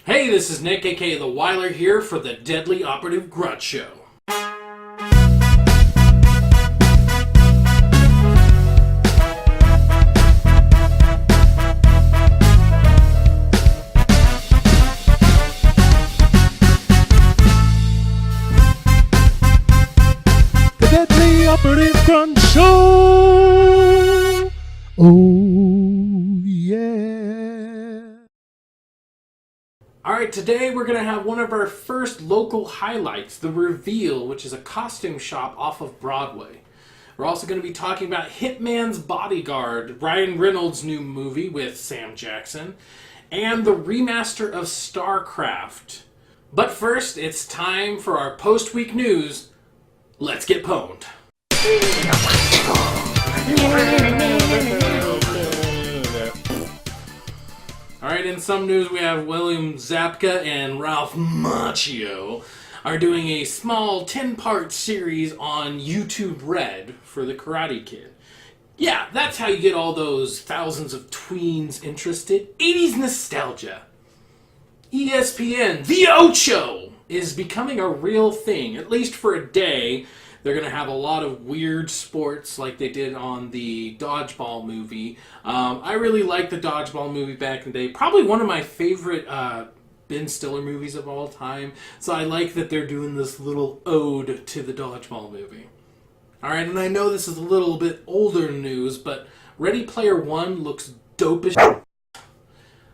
Hey, this is Nick, aka The Weiler, here for the Deadly Operative Grunt Show. The Deadly Operative Grunt Show! Oh, yeah. Alright, today we're going to have one of our first local highlights, The Reveal, which is a costume shop off of Broadway. We're also going to be talking about Hitman's Bodyguard, Ryan Reynolds' new movie with Sam Jackson, and the remaster of Starcraft. But first, it's time for our post-week news. Let's get pwned. Alright, in some news we have William Zabka and Ralph Macchio are doing a small 10-part series on YouTube Red for the Karate Kid. Yeah, that's how you get all those thousands of tweens interested. 80s nostalgia. ESPN, the Ocho, is becoming a real thing, at least for a day. They're going to have a lot of weird sports like they did on the Dodgeball movie. I really liked the Dodgeball movie back in the day. Probably one of my favorite Ben Stiller movies of all time. So I like that they're doing this little ode to the Dodgeball movie. Alright, and I know this is a little bit older news, but Ready Player One looks dope as shit.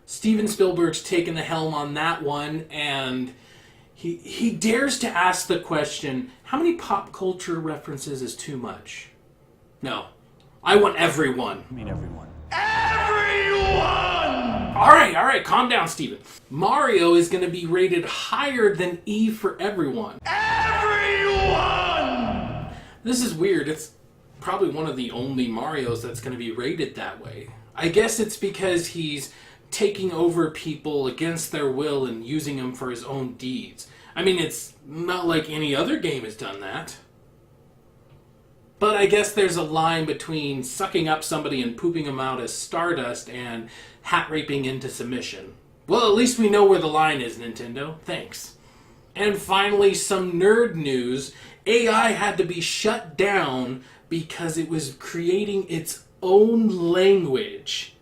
Steven Spielberg's taken the helm on that one, and he dares to ask the question, how many pop culture references is too much? No. I want everyone. I mean everyone. Everyone! Alright, calm down, Steven. Mario is going to be rated higher than E for everyone. Everyone! This is weird. It's probably one of the only Marios that's going to be rated that way. I guess it's because he's taking over people against their will and using them for his own deeds. I mean, it's not like any other game has done that. But I guess there's a line between sucking up somebody and pooping them out as stardust and hat raping into submission. Well, at least we know where the line is, Nintendo. Thanks. And finally, some nerd news. AI had to be shut down because it was creating its own language.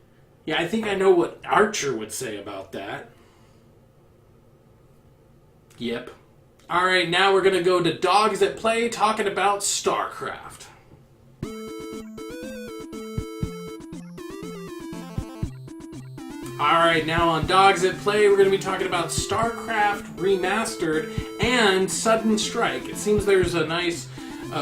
Yeah, I think I know what Archer would say about that. Yep. Alright, now we're going to go to Dogs at Play talking about Starcraft. Alright, now on Dogs at Play, we're going to be talking about Starcraft Remastered and Sudden Strike. It seems there's a nice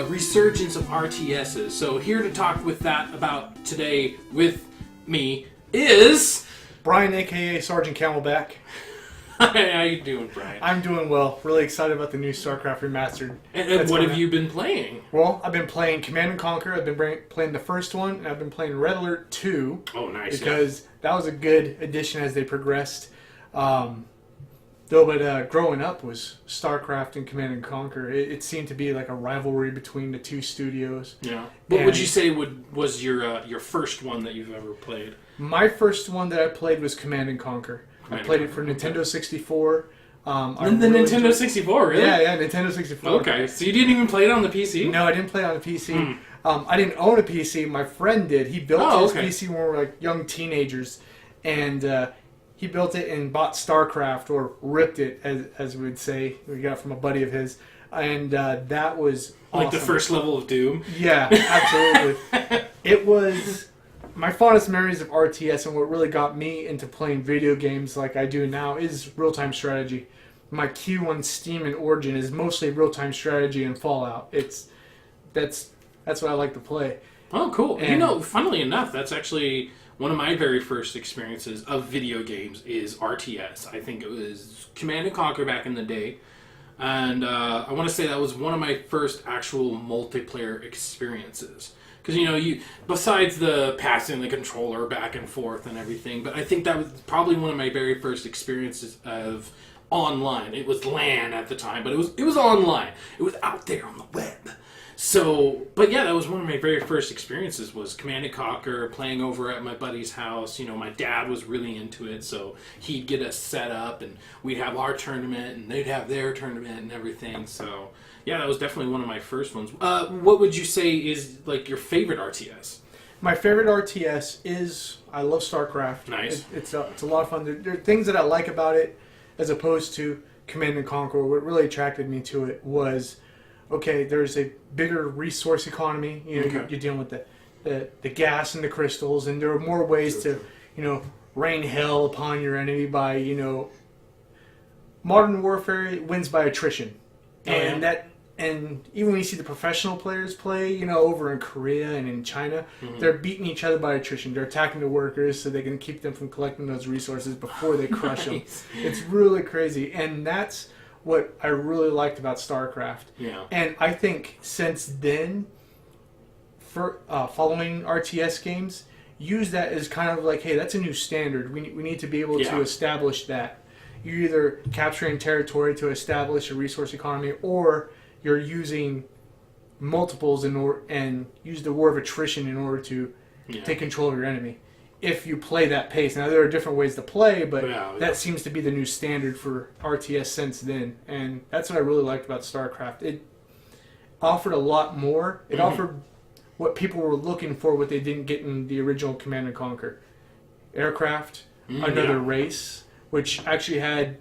resurgence of RTSs. So here to talk with that about today with me is Brian, aka Sergeant Camelbak. How you doing, Brian? I'm doing well. Really excited about the new Starcraft Remastered. And what have you been playing? Well, I've been playing Command & Conquer. I've been playing the first one, and I've been playing Red Alert 2. Oh, nice. Because that was a good addition as they progressed. But growing up was Starcraft and Command & Conquer. It seemed to be like a rivalry between the two studios. Yeah. What would you say was your first one that you've ever played? My first one that I played was Command & Conquer. I played it for Nintendo 64. Nintendo 64, really? Yeah, Nintendo 64. Okay, so you didn't even play it on the PC? No, I didn't play it on the PC. I didn't own a PC. My friend did. He built his PC when we were like young teenagers, and he built it and bought Starcraft, or ripped it, as we would say. We got it from a buddy of his, and that was awesome. Like the first level of Doom? Yeah, absolutely. It was my fondest memories of RTS, and what really got me into playing video games like I do now is real-time strategy. My queue on Steam and Origin is mostly real-time strategy and Fallout. That's what I like to play. Oh, cool. And funnily enough, that's actually one of my very first experiences of video games is RTS. I think it was Command & Conquer back in the day. And I want to say that was one of my first actual multiplayer experiences. Because, you besides the passing the controller back and forth and everything, but I think that was probably one of my very first experiences of online. It was LAN at the time, but it was online. It was out there on the web. So, but yeah, that was one of my very first experiences was Command & Conquer, playing over at my buddy's house. You know, my dad was really into it, so he'd get us set up, and we'd have our tournament, and they'd have their tournament and everything. So, yeah, that was definitely one of my first ones. What would you say is, like, your favorite RTS? My favorite RTS is, I love Starcraft. Nice. It's a lot of fun. There are things that I like about it as opposed to Command & Conquer. What really attracted me to it was, okay, there's a bigger resource economy. You know, Okay. you're dealing with the gas and the crystals, and there are more ways to, you know, rain hell upon your enemy by, you know, Modern Warfare wins by attrition. And even when you see the professional players play, you know, over in Korea and in China, they're beating each other by attrition. They're attacking the workers so they can keep them from collecting those resources before they crush them. It's really crazy. And that's what I really liked about StarCraft. Yeah. And I think since then, for following RTS games, use that as kind of like, hey, that's a new standard. We need to be able to establish that. You're either capturing territory to establish a resource economy, or you're using multiples and use the war of attrition in order to take control of your enemy. If you play that pace. Now, there are different ways to play, but that seems to be the new standard for RTS since then. And that's what I really liked about StarCraft. It offered a lot more. It offered what people were looking for, what they didn't get in the original Command & Conquer. Aircraft, another race, which actually had,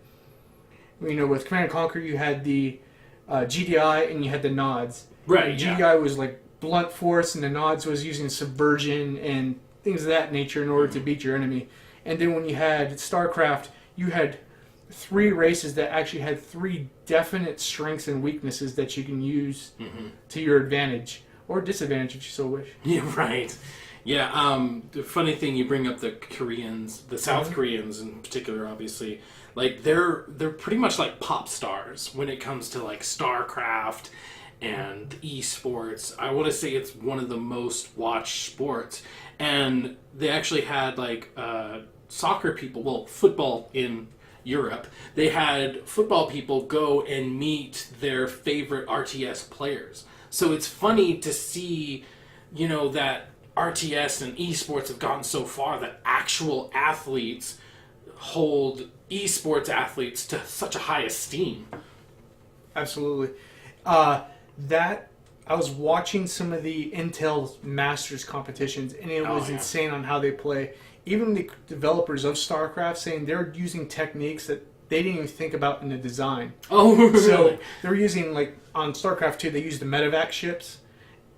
you know, with Command & Conquer, you had the GDI and you had the nods. Right, The GDI was like blunt force, and the nods was using subversion and things of that nature in order to beat your enemy. And then when you had StarCraft, you had 3 races that actually had 3 definite strengths and weaknesses that you can use to your advantage or disadvantage if you so wish. Yeah, right. Yeah, the funny thing, you bring up the Koreans, the South Koreans in particular, obviously. Like, they're pretty much like pop stars when it comes to, like, StarCraft and esports. I want to say it's one of the most watched sports. And they actually had, like, soccer people, well, football in Europe. They had football people go and meet their favorite RTS players. So it's funny to see, you know, that RTS and esports have gotten so far that actual athletes hold esports athletes to such a high esteem. Absolutely. I was watching some of the Intel Masters competitions, and it was insane on how they play. Even the developers of StarCraft saying they're using techniques that they didn't even think about in the design. Oh, really? So they're using, like, on StarCraft 2, they used the medevac ships,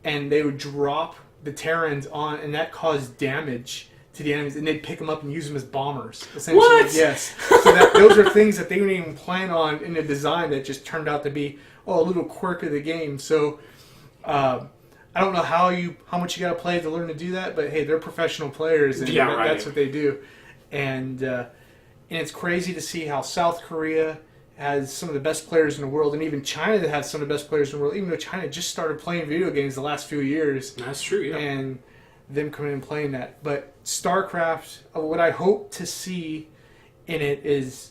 and they would drop the Terrans on, and that caused damage to the enemies, and they'd pick them up and use them as bombers. Essentially. What? Yes. So those are things that they didn't even plan on in the design that just turned out to be, a little quirk of the game. So I don't know how much you got to play to learn to do that, but hey, they're professional players, and that's what they do. And it's crazy to see how South Korea has some of the best players in the world, and even China that has some of the best players in the world, even though China just started playing video games the last few years. That's true, yeah. And them coming in and playing that. But StarCraft, what I hope to see in it is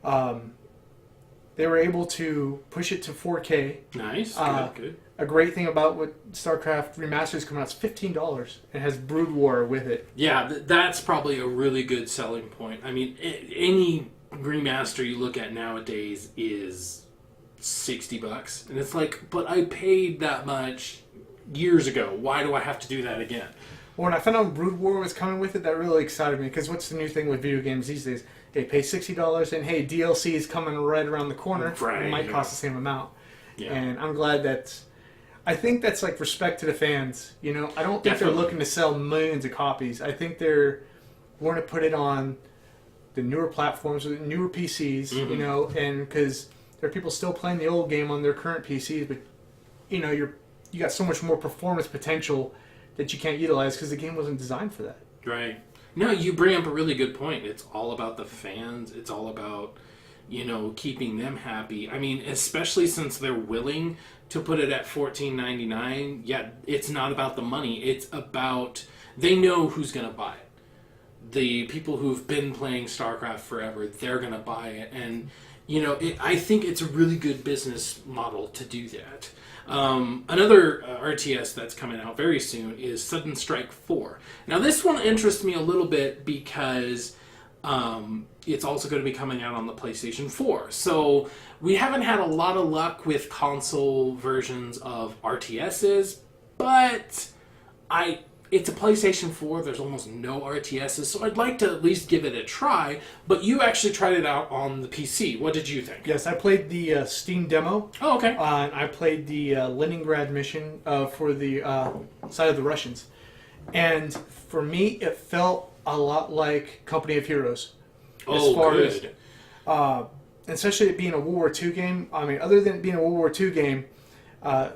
they were able to push it to 4K. Nice, good. A great thing about what StarCraft Remastered is coming out is $15. It has Brood War with it. Yeah, that's probably a really good selling point. I mean, any remaster you look at nowadays is $60, and it's like, but I paid that much years ago. Why do I have to do that again? When I found out Brood War was coming with it, that really excited me, because what's the new thing with video games these days? Hey, pay $60, and hey, DLC is coming right around the corner. Right, it might cost the same amount. Yeah. And I'm glad I think that's like respect to the fans. You know, I don't think they're looking to sell millions of copies. I think they're want to put it on the newer platforms, the newer PCs, you know, and because there are people still playing the old game on their current PCs, but you know, you got so much more performance potential that you can't utilize because the game wasn't designed for that. Right. No, you bring up a really good point. It's all about the fans. It's all about, you know, keeping them happy. I mean, especially since they're willing to put it at $14.99. Yeah, it's not about the money. It's about, they know who's going to buy it. The people who've been playing StarCraft forever, they're going to buy it. And I think it's a really good business model to do that. Another RTS that's coming out very soon is Sudden Strike 4. Now, this one interests me a little bit because it's also going to be coming out on the PlayStation 4. So we haven't had a lot of luck with console versions of RTSs, but it's a PlayStation 4. There's almost no RTSs, so I'd like to at least give it a try. But you actually tried it out on the PC. What did you think? Yes, I played the Steam demo. Oh, okay. And I played the Leningrad mission for the side of the Russians. And for me, it felt a lot like Company of Heroes. Good. Especially it being a World War II game. I mean, other than it being a World War II game,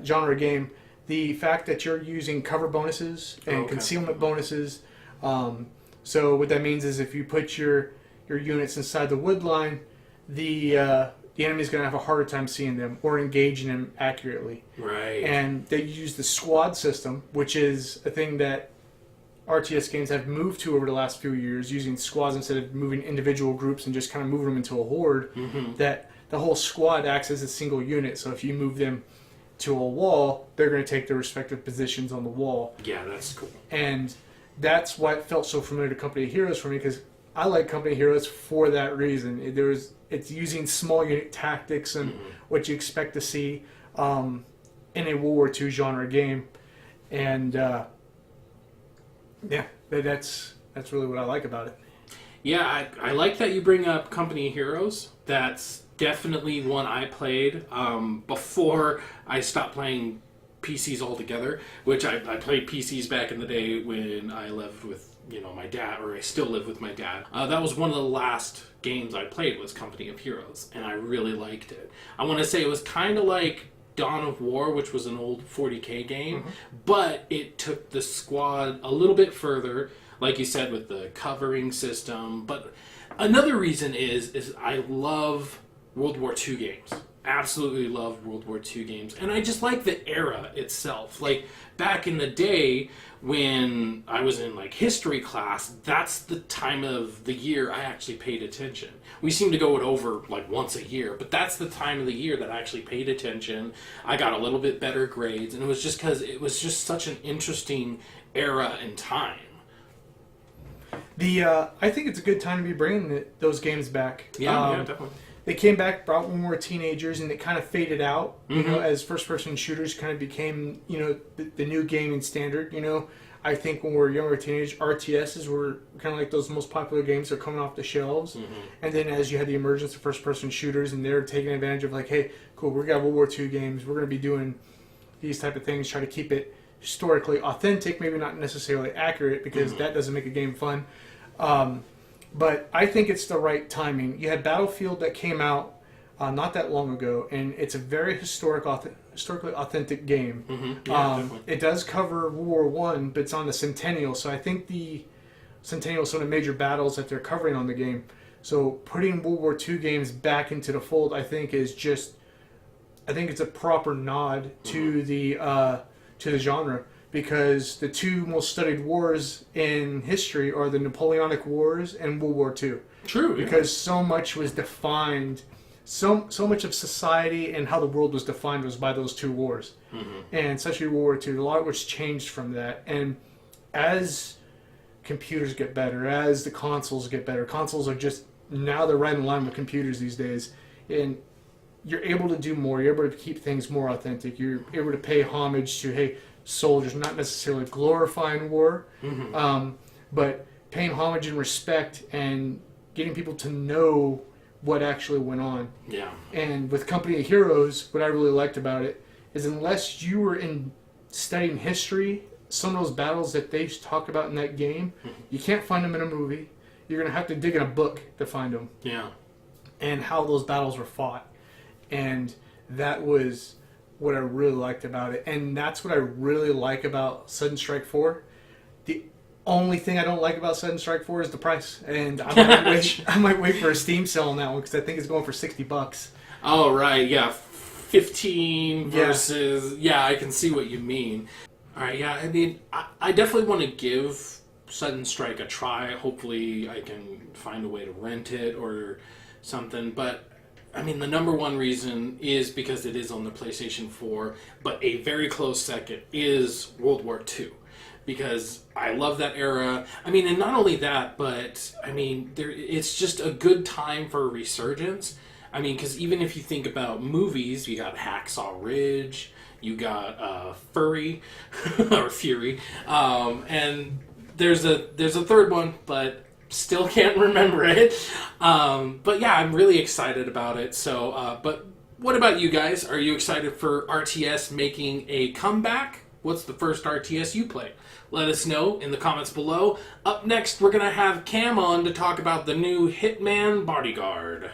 genre game, the fact that you're using cover bonuses and concealment bonuses. So what that means is if you put your units inside the wood line, the enemy's going to have a harder time seeing them or engaging them accurately. Right. And they use the squad system, which is a thing that RTS games have moved to over the last few years, using squads instead of moving individual groups and just kind of moving them into a horde. Mm-hmm. That the whole squad acts as a single unit. So if you move them to a wall, they're going to take their respective positions on the wall. Yeah, that's cool. And that's why it felt so familiar to Company of Heroes for me, because I like Company of Heroes for that reason. It's using small unit tactics and what you expect to see in a World War II genre game. And that's really what I like about it. Yeah, I like that you bring up Company of Heroes. That's definitely one I played before I stopped playing PCs altogether, which I played PCs back in the day when I lived with my dad, or I still live with my dad. That was one of the last games I played was Company of Heroes, and I really liked it. I want to say it was kind of like Dawn of War, which was an old 40K game, but it took the squad a little bit further, like you said, with the covering system. But another reason is I love World War II games. Absolutely love World War II games. And I just like the era itself. Like, back in the day when I was in, history class, that's the time of the year I actually paid attention. We seem to go it over, once a year, but that's the time of the year that I actually paid attention. I got a little bit better grades, and it was just because it was just such an interesting era and time. I think it's a good time to be bringing those games back. Yeah, definitely. They came back, brought when we were teenagers, and it kind of faded out, as first-person shooters kind of became, the new gaming standard, I think when we were younger teenagers, RTSs were kind of like those most popular games that are coming off the shelves. And then as you had the emergence of first-person shooters, and they're taking advantage of, hey, cool, we got World War II games, we're going to be doing these type of things, try to keep it historically authentic, maybe not necessarily accurate, because that doesn't make a game fun. But I think it's the right timing. You had Battlefield that came out not that long ago, and it's a very historically authentic game. It does cover World War I, but it's on the Centennial, so I think the Centennial is some of the major battles that they're covering on the game. So putting World War II games back into the fold, I think it's a proper nod to the genre. Because the two most studied wars in history are the Napoleonic Wars and World War II. True. Yeah. Because so much was defined, so much of society and how the world was defined was by those two wars. And especially World War II, a lot was changed from that. And as computers get better, as the consoles get better, consoles are just, now they're right in line with computers these days. And you're able to do more. You're able to keep things more authentic. You're able to pay homage to, soldiers, not necessarily glorifying war, but paying homage and respect and getting people to know what actually went on. Yeah. And with Company of Heroes, what I really liked about it is unless you were studying history, some of those battles that they talk about in that game, you can't find them in a movie. You're going to have to dig in a book to find them. Yeah. And how those battles were fought. And that was what I really liked about it. And that's what I really like about Sudden Strike 4. The only thing I don't like about Sudden Strike 4 is the price. And I might wait for a Steam sale on that one because I think it's going for $60. Oh, right. Yeah. 15 versus... Yeah, I can see what you mean. All right. Yeah, I mean, I definitely want to give Sudden Strike a try. Hopefully I can find a way to rent it or something. But I mean, the number one reason is because it is on the PlayStation 4, but a very close second is World War II. Because I love that era. I mean, and not only that, but, I mean, it's just a good time for a resurgence. I mean, because even if you think about movies, you got Hacksaw Ridge, you got Furry, or Fury, and there's a third one, but still can't remember it. But yeah, I'm really excited about it. So, but what about you guys? Are you excited for RTS making a comeback? What's the first RTS you played? Let us know in the comments below. Up next, we're going to have Cam on to talk about the new Hitman Bodyguard.